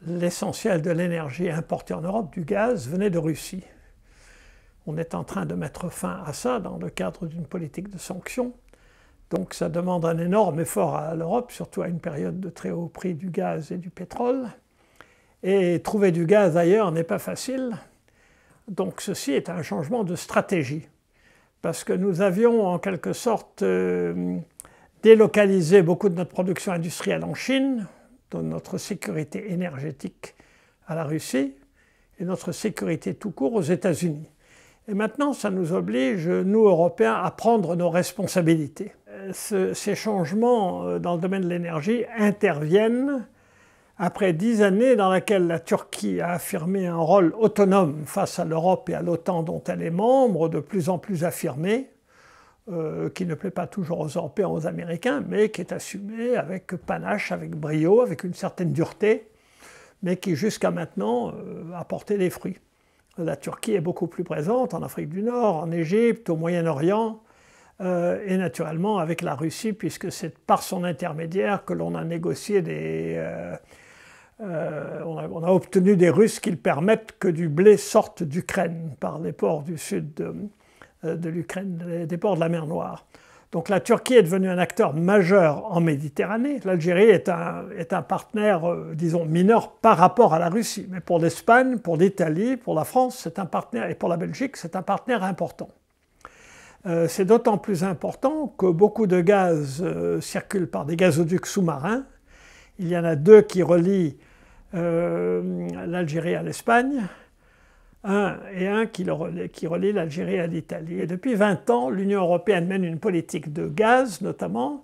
l'essentiel de l'énergie importée en Europe, du gaz, venait de Russie. On est en train de mettre fin à ça dans le cadre d'une politique de sanctions. Donc ça demande un énorme effort à l'Europe, surtout à une période de très haut prix du gaz et du pétrole. Et trouver du gaz ailleurs n'est pas facile. Donc ceci est un changement de stratégie. Parce que nous avions en quelque sorte délocalisé beaucoup de notre production industrielle en Chine, de notre sécurité énergétique à la Russie et notre sécurité tout court aux États-Unis. Et maintenant, ça nous oblige, nous Européens, à prendre nos responsabilités. Ces changements dans le domaine de l'énergie interviennent après 10 années dans lesquelles la Turquie a affirmé un rôle autonome face à l'Europe et à l'OTAN dont elle est membre, de plus en plus affirmé, qui ne plaît pas toujours aux Européens, aux Américains, mais qui est assumé avec panache, avec brio, avec une certaine dureté, mais qui jusqu'à maintenant a porté des fruits. La Turquie est beaucoup plus présente en Afrique du Nord, en Égypte, au Moyen-Orient, et naturellement avec la Russie, puisque c'est par son intermédiaire que l'on a négocié on a obtenu des Russes qu'ils permettent que du blé sorte d'Ukraine par les ports du sud de l'Ukraine, des ports de la mer Noire. Donc la Turquie est devenue un acteur majeur en Méditerranée. L'Algérie est un partenaire, disons, mineur par rapport à la Russie. Mais pour l'Espagne, pour l'Italie, pour la France, c'est un partenaire, et pour la Belgique, c'est un partenaire important. C'est d'autant plus important que beaucoup de gaz circulent par des gazoducs sous-marins. Il y en a 2 qui relient l'Algérie à l'Espagne, et un qui relie l'Algérie à l'Italie. Et depuis 20 ans, l'Union européenne mène une politique de gaz, notamment,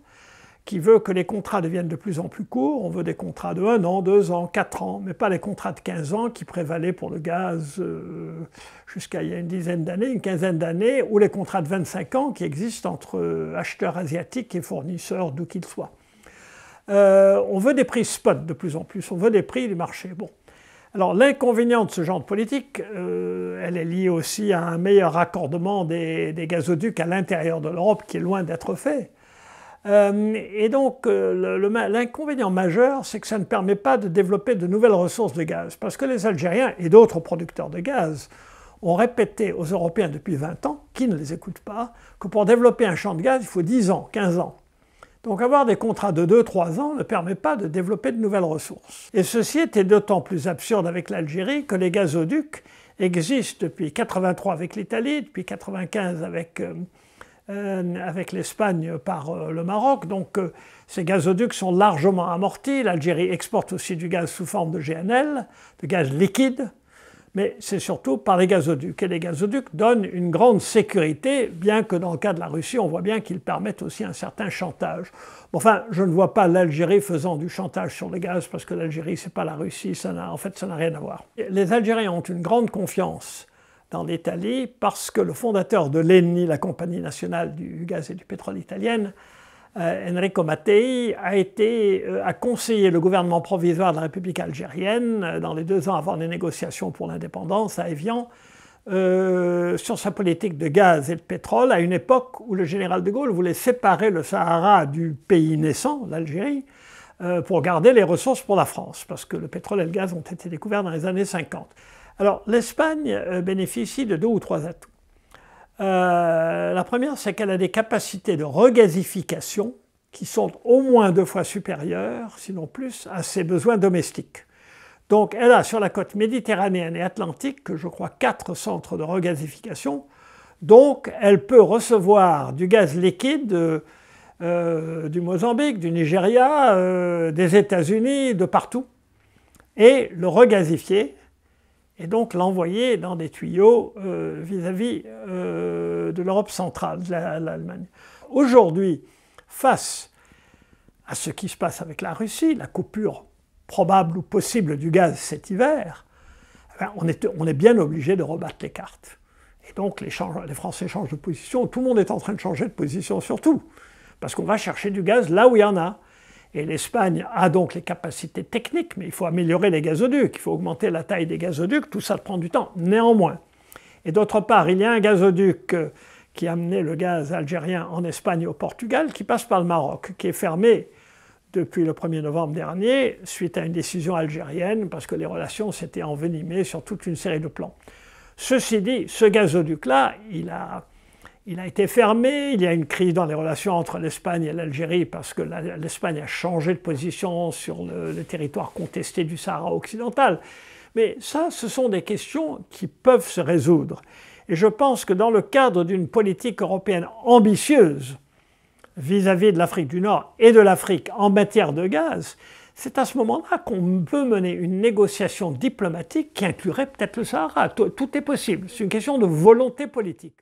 qui veut que les contrats deviennent de plus en plus courts. On veut des contrats de 1 an, 2 ans, 4 ans, mais pas les contrats de 15 ans qui prévalaient pour le gaz jusqu'à il y a une dizaine d'années, une quinzaine d'années, ou les contrats de 25 ans qui existent entre acheteurs asiatiques et fournisseurs d'où qu'ils soient. On veut des prix spot de plus en plus, on veut des prix du marché. Bon. Alors l'inconvénient de ce genre de politique, elle est liée aussi à un meilleur raccordement des gazoducs à l'intérieur de l'Europe qui est loin d'être fait. Et donc l'inconvénient majeur, c'est que ça ne permet pas de développer de nouvelles ressources de gaz. Parce que les Algériens et d'autres producteurs de gaz ont répété aux Européens depuis 20 ans, qui ne les écoutent pas, que pour développer un champ de gaz, il faut 10 ans, 15 ans. Donc avoir des contrats de 2-3 ans ne permet pas de développer de nouvelles ressources. Et ceci était d'autant plus absurde avec l'Algérie que les gazoducs existent depuis 1983 avec l'Italie, depuis 1995 avec l'Espagne par le Maroc. Donc ces gazoducs sont largement amortis. L'Algérie exporte aussi du gaz sous forme de GNL, de gaz liquide, mais c'est surtout par les gazoducs. Et les gazoducs donnent une grande sécurité, bien que dans le cas de la Russie, on voit bien qu'ils permettent aussi un certain chantage. Enfin, je ne vois pas l'Algérie faisant du chantage sur le gaz, parce que l'Algérie, ce n'est pas la Russie, en fait, ça n'a rien à voir. Les Algériens ont une grande confiance dans l'Italie, parce que le fondateur de l'ENI, la compagnie nationale du gaz et du pétrole italienne, Enrico Mattei, a conseillé le gouvernement provisoire de la République algérienne dans les 2 ans avant les négociations pour l'indépendance à Évian sur sa politique de gaz et de pétrole à une époque où le général de Gaulle voulait séparer le Sahara du pays naissant, l'Algérie, pour garder les ressources pour la France, parce que le pétrole et le gaz ont été découverts dans les années 50. Alors l'Espagne bénéficie de 2 ou 3 atouts. La première, c'est qu'elle a des capacités de regasification qui sont au moins 2 fois supérieures, sinon plus, à ses besoins domestiques. Donc elle a sur la côte méditerranéenne et atlantique, je crois, 4 centres de regasification. Donc elle peut recevoir du gaz liquide du Mozambique, du Nigeria, des États-Unis, de partout, et le regasifier, et donc l'envoyer dans des tuyaux vis-à-vis de l'Europe centrale, de l'Allemagne. Aujourd'hui, face à ce qui se passe avec la Russie, la coupure probable ou possible du gaz cet hiver, on est bien obligé de rebattre les cartes. Et donc les Français changent de position, tout le monde est en train de changer de position surtout, parce qu'on va chercher du gaz là où il y en a. Et l'Espagne a donc les capacités techniques, mais il faut améliorer les gazoducs, il faut augmenter la taille des gazoducs, tout ça prend du temps, néanmoins. Et d'autre part, il y a un gazoduc qui a amené le gaz algérien en Espagne et au Portugal, qui passe par le Maroc, qui est fermé depuis le 1er novembre dernier, suite à une décision algérienne, parce que les relations s'étaient envenimées sur toute une série de plans. Ceci dit, ce gazoduc-là, il a été fermé, il y a une crise dans les relations entre l'Espagne et l'Algérie parce que l'Espagne a changé de position sur le territoire contesté du Sahara occidental. Mais ça, ce sont des questions qui peuvent se résoudre. Et je pense que dans le cadre d'une politique européenne ambitieuse vis-à-vis de l'Afrique du Nord et de l'Afrique en matière de gaz, c'est à ce moment-là qu'on peut mener une négociation diplomatique qui inclurait peut-être le Sahara. Tout est possible, c'est une question de volonté politique.